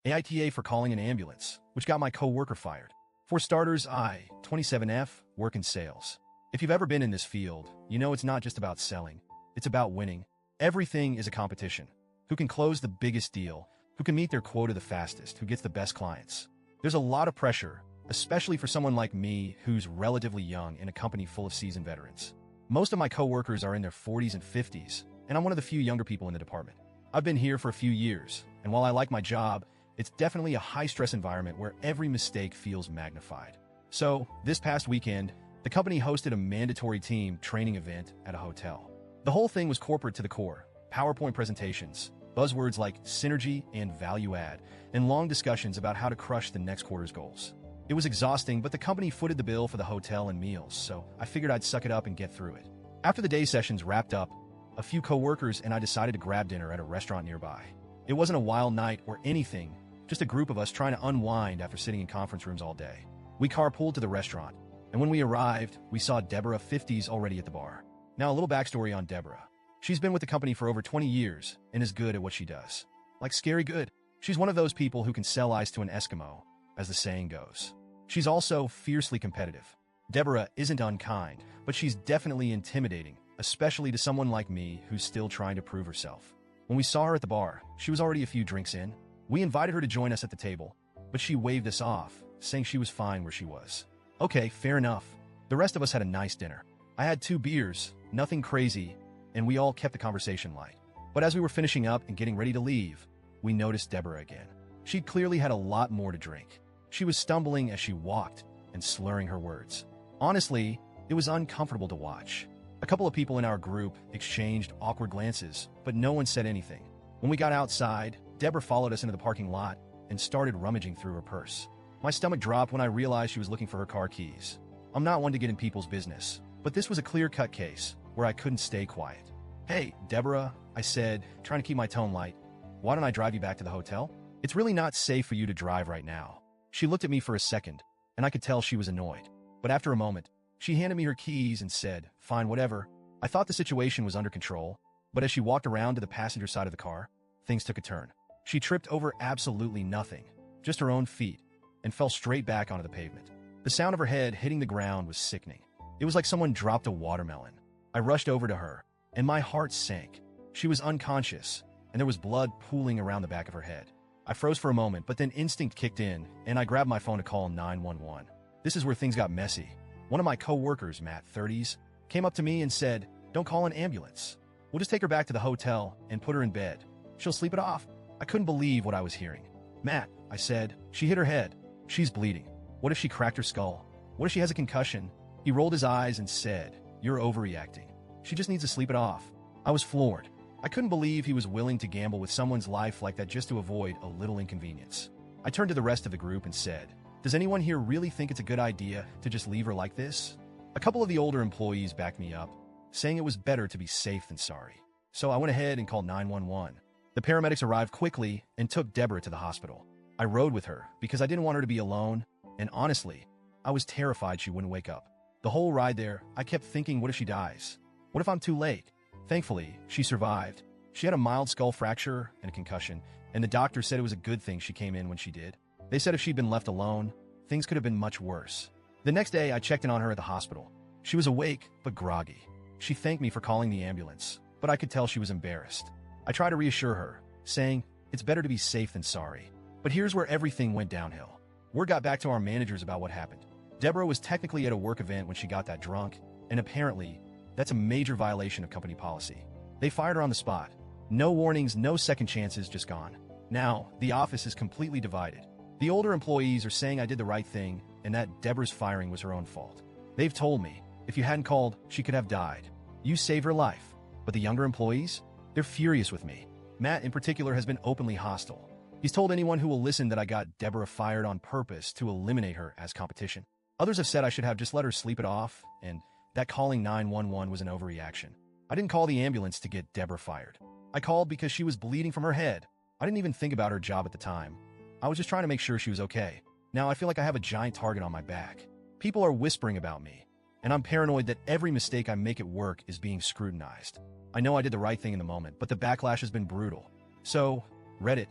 AITA for calling an ambulance, which got my coworker fired. For starters, I, 27F, work in sales. If you've ever been in this field, you know it's not just about selling. It's about winning. Everything is a competition. Who can close the biggest deal? Who can meet their quota the fastest? Who gets the best clients? There's a lot of pressure, especially for someone like me who's relatively young in a company full of seasoned veterans. Most of my coworkers are in their 40s and 50s, and I'm one of the few younger people in the department. I've been here for a few years, and while I like my job, it's definitely a high-stress environment where every mistake feels magnified. So, this past weekend, the company hosted a mandatory team training event at a hotel. The whole thing was corporate to the core, PowerPoint presentations, buzzwords like synergy and value add, and long discussions about how to crush the next quarter's goals. It was exhausting, but the company footed the bill for the hotel and meals, so I figured I'd suck it up and get through it. After the day sessions wrapped up, a few coworkers and I decided to grab dinner at a restaurant nearby. It wasn't a wild night or anything, just a group of us trying to unwind after sitting in conference rooms all day. We carpooled to the restaurant, and when we arrived, we saw Deborah, 50s, already at the bar. Now, a little backstory on Deborah. She's been with the company for over 20 years and is good at what she does. Like scary good. She's one of those people who can sell ice to an Eskimo, as the saying goes. She's also fiercely competitive. Deborah isn't unkind, but she's definitely intimidating, especially to someone like me who's still trying to prove herself. When we saw her at the bar, she was already a few drinks in. We invited her to join us at the table, but she waved us off, saying she was fine where she was. Okay, fair enough. The rest of us had a nice dinner. I had 2 beers, nothing crazy, and we all kept the conversation light. But as we were finishing up and getting ready to leave, we noticed Deborah again. She'd clearly had a lot more to drink. She was stumbling as she walked and slurring her words. Honestly, it was uncomfortable to watch. A couple of people in our group exchanged awkward glances, but no one said anything. When we got outside, Deborah followed us into the parking lot and started rummaging through her purse. My stomach dropped when I realized she was looking for her car keys. I'm not one to get in people's business, but this was a clear-cut case where I couldn't stay quiet. Hey, Deborah, I said, trying to keep my tone light. Why don't I drive you back to the hotel? It's really not safe for you to drive right now. She looked at me for a second, and I could tell she was annoyed. But after a moment, she handed me her keys and said, fine, whatever. I thought the situation was under control, but as she walked around to the passenger side of the car, things took a turn. She tripped over absolutely nothing, just her own feet, and fell straight back onto the pavement. The sound of her head hitting the ground was sickening. It was like someone dropped a watermelon. I rushed over to her, and my heart sank. She was unconscious, and there was blood pooling around the back of her head. I froze for a moment, but then instinct kicked in, and I grabbed my phone to call 911. This is where things got messy. One of my co-workers, Matt, 30s, came up to me and said, "Don't call an ambulance. We'll just take her back to the hotel and put her in bed. She'll sleep it off." I couldn't believe what I was hearing. "Matt," I said, "she hit her head. She's bleeding. What if she cracked her skull? What if she has a concussion?" He rolled his eyes and said, "You're overreacting. She just needs to sleep it off." I was floored. I couldn't believe he was willing to gamble with someone's life like that just to avoid a little inconvenience. I turned to the rest of the group and said, "Does anyone here really think it's a good idea to just leave her like this?" A couple of the older employees backed me up, saying it was better to be safe than sorry. So I went ahead and called 911. The paramedics arrived quickly and took Deborah to the hospital. I rode with her because I didn't want her to be alone, and honestly, I was terrified she wouldn't wake up. The whole ride there, I kept thinking, what if she dies? What if I'm too late? Thankfully, she survived. She had a mild skull fracture and a concussion, and the doctor said it was a good thing she came in when she did. They said if she'd been left alone, things could have been much worse. The next day, I checked in on her at the hospital. She was awake, but groggy. She thanked me for calling the ambulance, but I could tell she was embarrassed. I tried to reassure her, saying, "It's better to be safe than sorry." But here's where everything went downhill. Word got back to our managers about what happened. Deborah was technically at a work event when she got that drunk, and apparently, that's a major violation of company policy. They fired her on the spot. No warnings, no second chances, just gone. Now, the office is completely divided. The older employees are saying I did the right thing and that Deborah's firing was her own fault. They've told me, if you hadn't called, she could have died. You saved her life. But the younger employees? They're furious with me. Matt, in particular, has been openly hostile. He's told anyone who will listen that I got Deborah fired on purpose to eliminate her as competition. Others have said I should have just let her sleep it off, and that calling 911 was an overreaction. I didn't call the ambulance to get Deborah fired. I called because she was bleeding from her head. I didn't even think about her job at the time. I was just trying to make sure she was okay. Now I feel like I have a giant target on my back. People are whispering about me, and I'm paranoid that every mistake I make at work is being scrutinized. I know I did the right thing in the moment, but the backlash has been brutal. So, Reddit,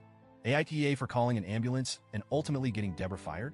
AITA for calling an ambulance and ultimately getting Deborah fired?